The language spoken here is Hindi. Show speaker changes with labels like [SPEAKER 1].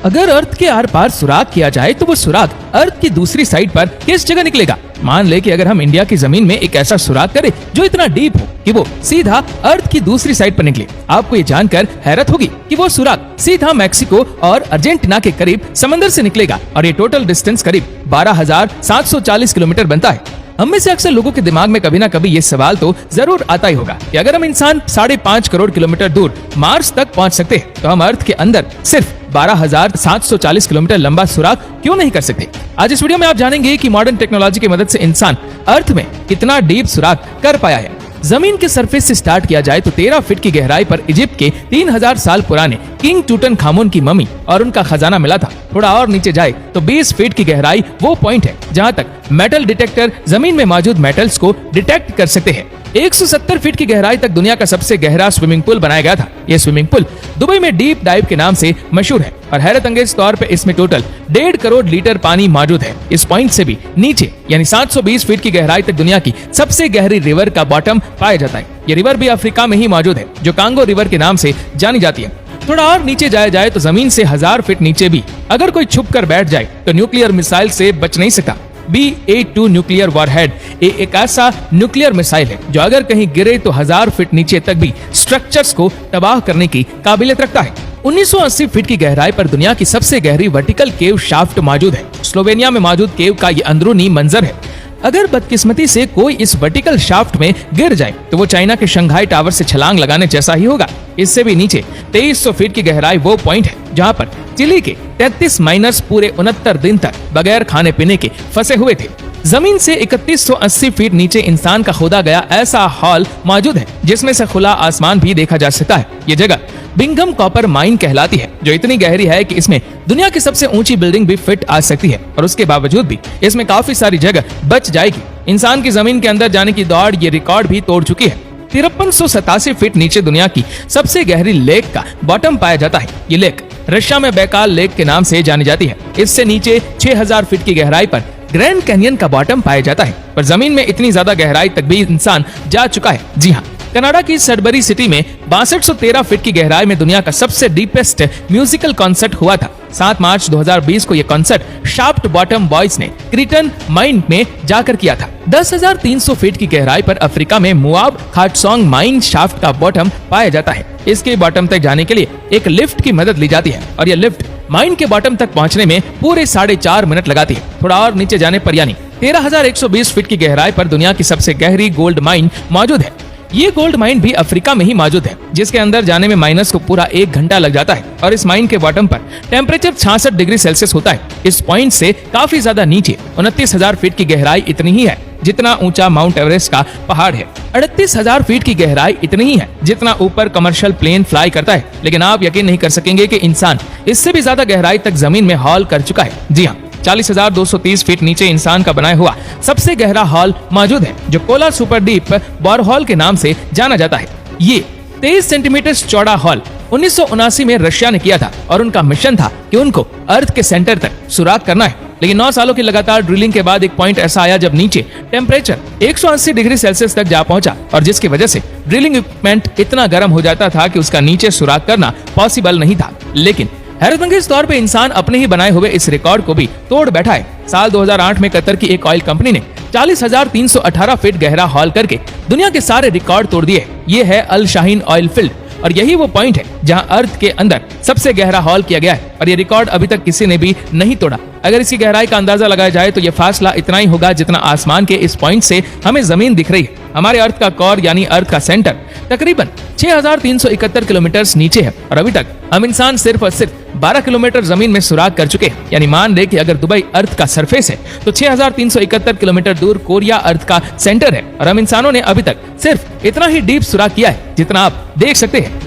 [SPEAKER 1] अगर अर्थ के आर पार सुराग किया जाए तो वो सुराग अर्थ की दूसरी साइड पर किस जगह निकलेगा? मान ले कि अगर हम इंडिया की जमीन में एक ऐसा सुराग करें जो इतना डीप हो कि वो सीधा अर्थ की दूसरी साइड पर निकले। आपको ये जानकर हैरत होगी कि वो सुराग सीधा मैक्सिको और अर्जेंटीना के करीब समंदर से निकलेगा और ये टोटल डिस्टेंस करीब 12,740 किलोमीटर बनता है। हम में से अक्सर लोगों के दिमाग में कभी ना कभी ये सवाल तो जरूर आता ही होगा कि अगर हम इंसान 5.5 करोड़ किलोमीटर दूर मार्स तक पहुंच सकते हैं तो हम अर्थ के अंदर सिर्फ 12,740 किलोमीटर लंबा सुराग क्यों नहीं कर सकते? आज इस वीडियो में आप जानेंगे कि मॉडर्न टेक्नोलॉजी की मदद से इंसान अर्थ में कितना डीप सुराग कर पाया है। जमीन के सरफेस से स्टार्ट किया जाए तो 13 फीट की गहराई पर इजिप्ट के 3000 साल पुराने किंग टूटनखामुन की मम्मी और उनका खजाना मिला था। थोड़ा और नीचे जाए तो 20 फीट की गहराई वो पॉइंट है जहां तक मेटल डिटेक्टर जमीन में मौजूद मेटल्स को डिटेक्ट कर सकते हैं। 170 फीट की गहराई तक दुनिया का सबसे गहरा स्विमिंग पूल बनाया गया था। यह स्विमिंग पूल दुबई में डीप डाइव के नाम से मशहूर है और हैरत अंगेज तौर पे इसमें टोटल 1.5 करोड़ लीटर पानी मौजूद है। इस पॉइंट से भी नीचे यानी 720 फीट की गहराई तक दुनिया की सबसे गहरी रिवर का बॉटम पाया जाता है। ये रिवर भी अफ्रीका में ही मौजूद है जो कांगो रिवर के नाम से जानी जाती है। थोड़ा और नीचे जाया जाए तो जमीन से 1000 फीट नीचे भी अगर कोई छुप कर बैठ जाए तो न्यूक्लियर मिसाइल से बच नहीं सकता। BA-2 न्यूक्लियर वॉरहेड एक ऐसा न्यूक्लियर मिसाइल है जो अगर कहीं गिरे तो 1000 फीट नीचे तक भी स्ट्रक्चर्स को तबाह करने की काबिलियत रखता है। 1980 फीट की गहराई पर दुनिया की सबसे गहरी वर्टिकल केव शाफ्ट मौजूद है। स्लोवेनिया में मौजूद केव का ये अंदरूनी मंजर है। अगर बदकिस्मती से कोई इस वर्टिकल शाफ्ट में गिर जाए तो वो चाइना के शंघाई टावर से छलांग लगाने जैसा ही होगा। इससे भी नीचे 2300 फीट की गहराई वो पॉइंट है जहां पर चिली के 33 माइनर्स पूरे 69 दिन तक बगैर खाने पीने के फंसे हुए थे। जमीन से 3180 फीट नीचे इंसान का खोदा गया ऐसा हॉल मौजूद है जिसमें से खुला आसमान भी देखा जा सकता है। ये जगह बिंघम कॉपर माइन कहलाती है जो इतनी गहरी है कि इसमें दुनिया की सबसे ऊंची बिल्डिंग भी फिट आ सकती है और उसके बावजूद भी इसमें काफी सारी जगह बच जाएगी। इंसान की जमीन के अंदर जाने की दौड़ ये रिकॉर्ड भी तोड़ चुकी है। 5387 फीट नीचे दुनिया की सबसे गहरी लेक का बॉटम पाया जाता है। ये लेक रशिया में बैकाल लेक के नाम से जानी जाती है। इससे नीचे 6000 फीट की गहराई पर ग्रैंड कैनियन का बॉटम पाया जाता है। पर जमीन में इतनी ज्यादा गहराई तक भी इंसान जा चुका है। जी हाँ, कनाडा की सडबरी सिटी में 6213 फीट की गहराई में दुनिया का सबसे डीपेस्ट म्यूजिकल कॉन्सर्ट हुआ था। 7 मार्च 2020 को यह कॉन्सर्ट शाफ्ट बॉटम बॉयज ने क्रिटन माइन में जाकर किया था। 10,300 फीट की गहराई पर अफ्रीका में मुआब खाटसोंग माइन शाफ्ट का बॉटम पाया जाता है। इसके बॉटम तक जाने के लिए एक लिफ्ट की मदद ली जाती है और यह लिफ्ट माइन के बॉटम तक पहुंचने में पूरे 4.5 मिनट लगाती है। थोड़ा और नीचे जाने पर यानी 13,120 फीट की गहराई पर दुनिया की सबसे गहरी गोल्ड माइन मौजूद है। ये गोल्ड माइन भी अफ्रीका में ही मौजूद है जिसके अंदर जाने में माइनस को पूरा 1 घंटा लग जाता है और इस माइन के बॉटम पर टेम्परेचर 66 डिग्री सेल्सियस होता है। इस पॉइंट से काफी ज्यादा नीचे 29,000 फीट की गहराई इतनी ही है जितना ऊंचा माउंट एवरेस्ट का पहाड़ है। 38,000 फीट की गहराई इतनी ही है जितना ऊपर कमर्शियल प्लेन फ्लाई करता है। लेकिन आप यकीन नहीं कर सकेंगे कि इंसान इससे भी ज्यादा गहराई तक जमीन में हॉल कर चुका है। जी हाँ, 40,230 फीट नीचे इंसान का बनाया हुआ सबसे गहरा हॉल मौजूद है जो कोला सुपर डीप बोरहॉल के नाम से जाना जाता है। ये 23 सेंटीमीटर चौड़ा हॉल 1979 में रशिया ने किया था और उनका मिशन था कि उनको अर्थ के सेंटर तक सुराग करना है। लेकिन 9 सालों की लगातार ड्रिलिंग के बाद एक पॉइंट ऐसा आया जब नीचे टेम्परेचर 180 डिग्री सेल्सियस तक जा पहुंचा और जिसकी वजह से ड्रिलिंग इक्विपमेंट इतना गर्म हो जाता था कि उसका नीचे सुराग करना पॉसिबल नहीं था। लेकिन हैरतअंगेज तौर पे इंसान अपने ही बनाए हुए इस रिकॉर्ड को भी तोड़ बैठा है। साल 2008 में कतर की एक ऑयल कंपनी ने 40,318 फीट गहरा हॉल करके दुनिया के सारे रिकॉर्ड तोड़ दिए। ये है अल शाहीन ऑयल फील्ड और यही वो पॉइंट है जहां अर्थ के अंदर सबसे गहरा हॉल किया गया है और ये रिकॉर्ड अभी तक किसी ने भी नहीं तोड़ा। अगर इसकी गहराई का अंदाजा लगाया जाए तो ये फासला इतना ही होगा जितना आसमान के इस पॉइंट से हमें जमीन दिख रही है। हमारे अर्थ का कोर यानी अर्थ का सेंटर तकरीबन 6,371 किलोमीटर नीचे है और अभी तक हम इंसान सिर्फ और सिर्फ 12 किलोमीटर जमीन में सुराग कर चुके हैं। यानी मान ले कि अगर दुबई अर्थ का सरफेस है तो 6,371 किलोमीटर दूर कोरिया अर्थ का सेंटर है और हम इंसानों ने अभी तक सिर्फ इतना ही डीप सुराग किया है जितना आप देख सकते हैं।